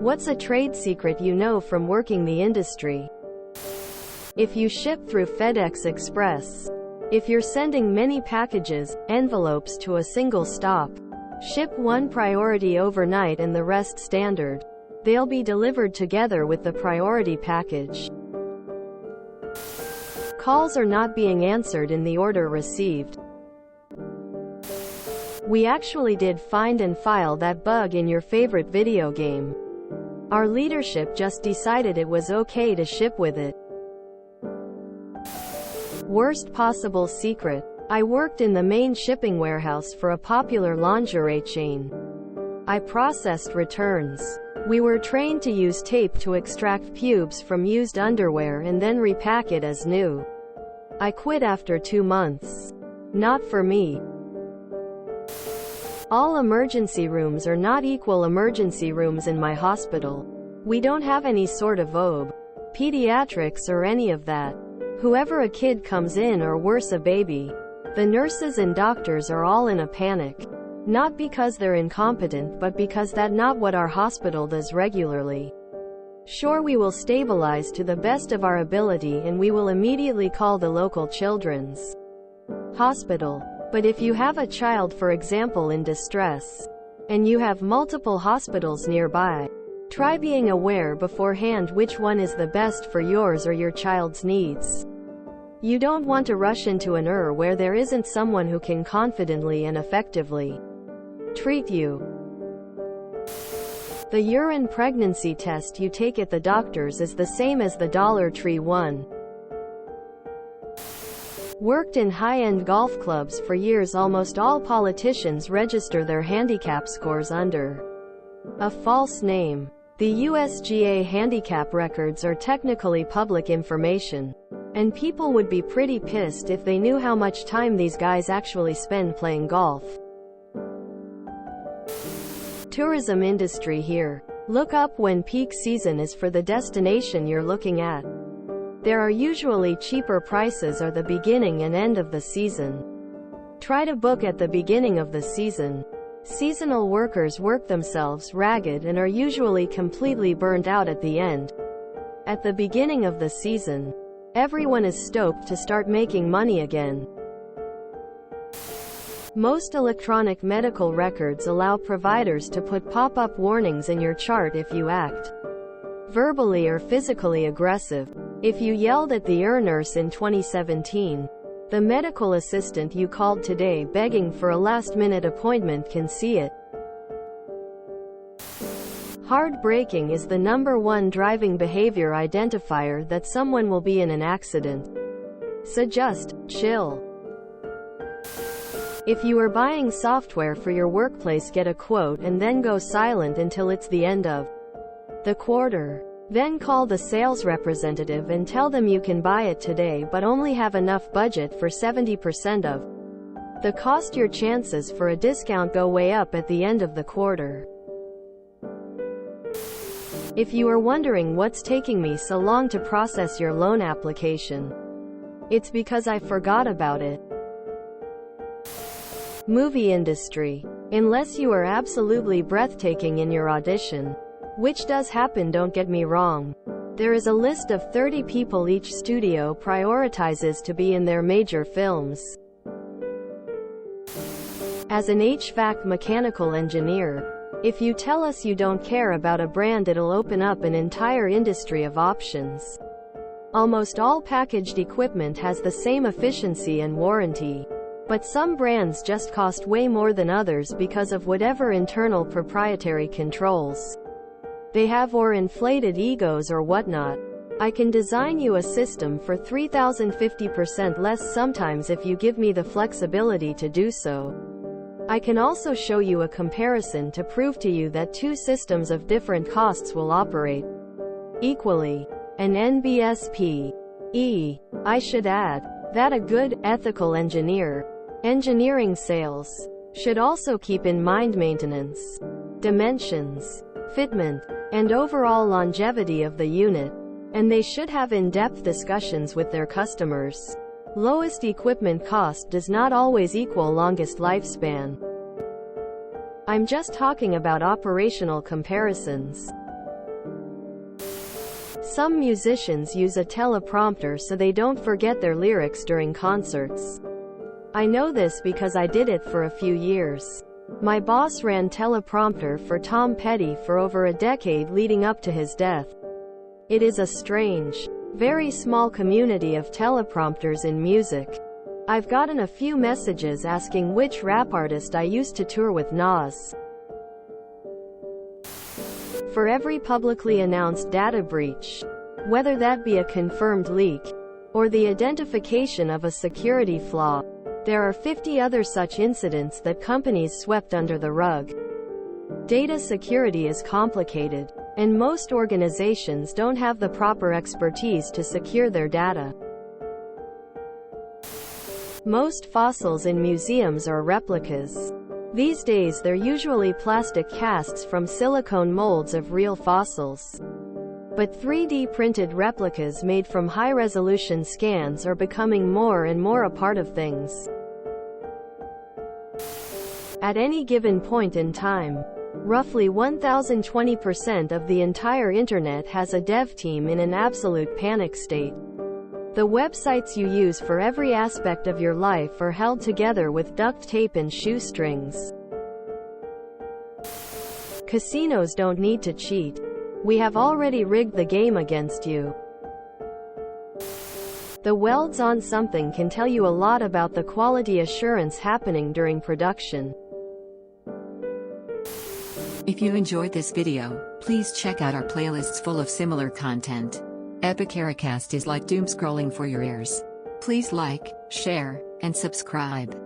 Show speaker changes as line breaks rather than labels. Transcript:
What's a trade secret you know from working the industry? If you ship through FedEx Express. If you're sending many packages, envelopes to a single stop. Ship one priority overnight and the rest standard. They'll be delivered together with the priority package. Calls are not being answered in the order received. We actually did find and file that bug in your favorite video game. Our leadership just decided it was okay to ship with it. Worst possible secret. I worked in the main shipping warehouse for a popular lingerie chain. I processed returns. We were trained to use tape to extract pubes from used underwear and then repack it as new. I quit after 2 months. Not for me. All emergency rooms are not equal emergency rooms in my hospital. We don't have any sort of OB, pediatrics or any of that. Whoever a kid comes in or worse a baby, the nurses and doctors are all in a panic. Not because they're incompetent but because that's not what our hospital does regularly. Sure, we will stabilize to the best of our ability and we will immediately call the local children's hospital. But if you have a child, for example, in distress, and you have multiple hospitals nearby, try being aware beforehand which one is the best for yours or your child's needs. You don't want to rush into an ER where there isn't someone who can confidently and effectively treat you. The urine pregnancy test you take at the doctor's is the same as the Dollar Tree one. Worked in high-end golf clubs for years. Almost all politicians register their handicap scores under a false name. The USGA handicap records are technically public information, and people would be pretty pissed if they knew how much time these guys actually spend playing golf. Tourism industry here. Look up when peak season is for the destination you're looking at. There are usually cheaper prices at the beginning and end of the season. Try to book at the beginning of the season. Seasonal workers work themselves ragged and are usually completely burnt out at the end. At the beginning of the season, everyone is stoked to start making money again. Most electronic medical records allow providers to put pop-up warnings in your chart if you act verbally or physically aggressive. If you yelled at the ER nurse in 2017, the medical assistant you called today begging for a last-minute appointment can see it. Hard braking is the #1 driving behavior identifier that someone will be in an accident. So just chill. If you are buying software for your workplace, get a quote and then go silent until it's the end of the quarter. Then call the sales representative and tell them you can buy it today but only have enough budget for 70% of the cost. Your chances for a discount go way up at the end of the quarter. If you are wondering what's taking me so long to process your loan application, it's because I forgot about it. Movie industry. Unless you are absolutely breathtaking in your audition, which does happen, don't get me wrong, there is a list of 30 people each studio prioritizes to be in their major films. As an HVAC mechanical engineer, if you tell us you don't care about a brand, it'll open up an entire industry of options. Almost all packaged equipment has the same efficiency and warranty, but some brands just cost way more than others because of whatever internal proprietary controls they have or inflated egos or whatnot. I can design you a system for $3,050 less sometimes if you give me the flexibility to do so. I can also show you a comparison to prove to you that two systems of different costs will operate equally. An NBSP. I should add that a good, ethical engineering sales should also keep in mind maintenance, dimensions, fitment, and overall longevity of the unit, and they should have in-depth discussions with their customers. Lowest equipment cost does not always equal longest lifespan. I'm just talking about operational comparisons. Some musicians use a teleprompter so they don't forget their lyrics during concerts. I know this because I did it for a few years. My boss ran teleprompter for Tom Petty for over a decade leading up to his death. It is a strange, very small community of teleprompters in music. I've gotten a few messages asking which rap artist I used to tour with Nas. For every publicly announced data breach, whether that be a confirmed leak, or the identification of a security flaw, there are 50 other such incidents that companies swept under the rug. Data security is complicated, and most organizations don't have the proper expertise to secure their data. Most fossils in museums are replicas. These days they're usually plastic casts from silicone molds of real fossils. But 3D printed replicas made from high-resolution scans are becoming more and more a part of things. At any given point in time, roughly 1020% of the entire internet has a dev team in an absolute panic state. The websites you use for every aspect of your life are held together with duct tape and shoestrings. Casinos don't need to cheat. We have already rigged the game against you. The welds on something can tell you a lot about the quality assurance happening during production.
If you enjoyed this video, please check out our playlists full of similar content. Epicaricast is like doom scrolling for your ears. Please like, share, and subscribe.